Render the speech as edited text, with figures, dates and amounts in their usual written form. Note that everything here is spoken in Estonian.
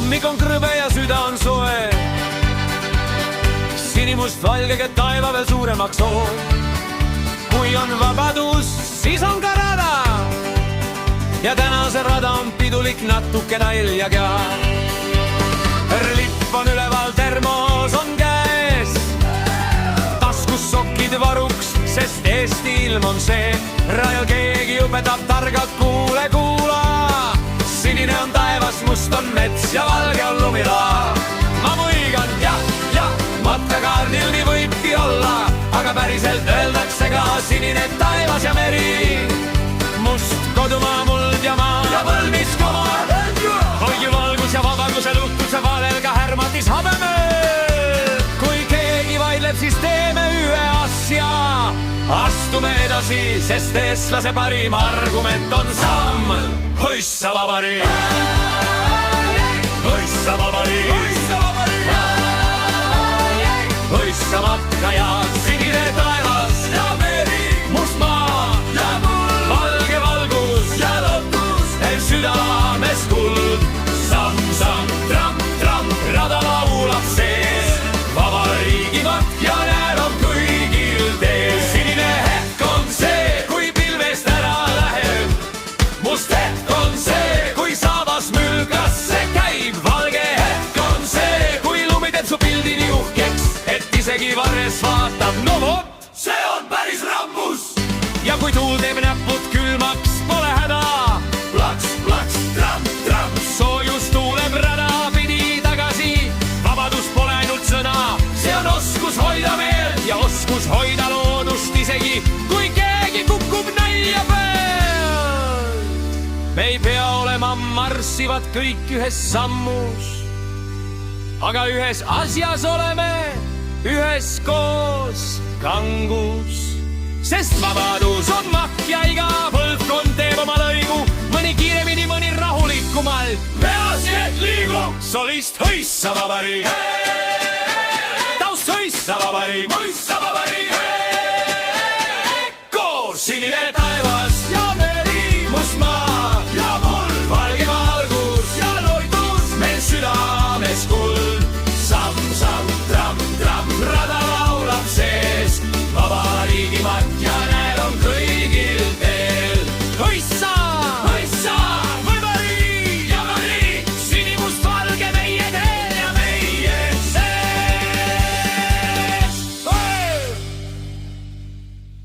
hommik on krõbe ja süda on soe. Sinimustvalgega taeva veel suuremaks hoog. kui on vabadus, siis on ka rada. ja täna see rada on pidulik, natuke nalja ka. lipp on üleval, termos on käes. taskus sokid varuks, sest Eesti ilm on see. rajal keegi õpetab targalt, kuule, kuula. sinine on taevas, must on mets ja valge on lumilaa. ma muigan, jah, matkakaardil nii võibki olla, aga päriselt öeldakse ka sinine taevas ja meri. must kodumaa, muld ja maa ja põlvis komar. hoiu valgus ja vabaduse luhtuse valel ka härmatis habemööl. kui keegi vaidleb, siis teeme ühe asja. astume edasi, sest eestlase parim argument on samm. Hoissa vabariik, hoissa vabariik, hoissa matkajad, sinine taevas ja meri, must maa ja muld, valge valgus ja lotus, südames kuld. samm, samm, tramm, tramm, rada laulab sees, vabariigi matkja näeb on kõigil teel. sinine hetk on see, kui pilvest ära läheb, must hetk on see, kui saabas mülgasse käib, valge hetk on see, kui lumi teeb su pildi nii uhkeks, et isegi varres vaatab, no vot, see on päris rambus. ja kui tuul teeb näpud külmaks, pole häda, plaks, plaks, tramm, tramm, soojus tuuleb rada pidi tagasi. vabadus pole ainult sõna, see on oskus hoida meelt ja oskus hoida loodust, isegi kui keegi kukub nalja pealt. me ei pea olema marssivad kõik ühes sammus, aga ühes asjas oleme üheskoos kangus. sest vabadus on mahk ja iga põlvkond teeb oma lõigu, mõni kiiremini, mõni rahulikumalt. peaasi, et liigub solist. Hoissa vabariik, taust hoissa vabariik, hoissa vabariik.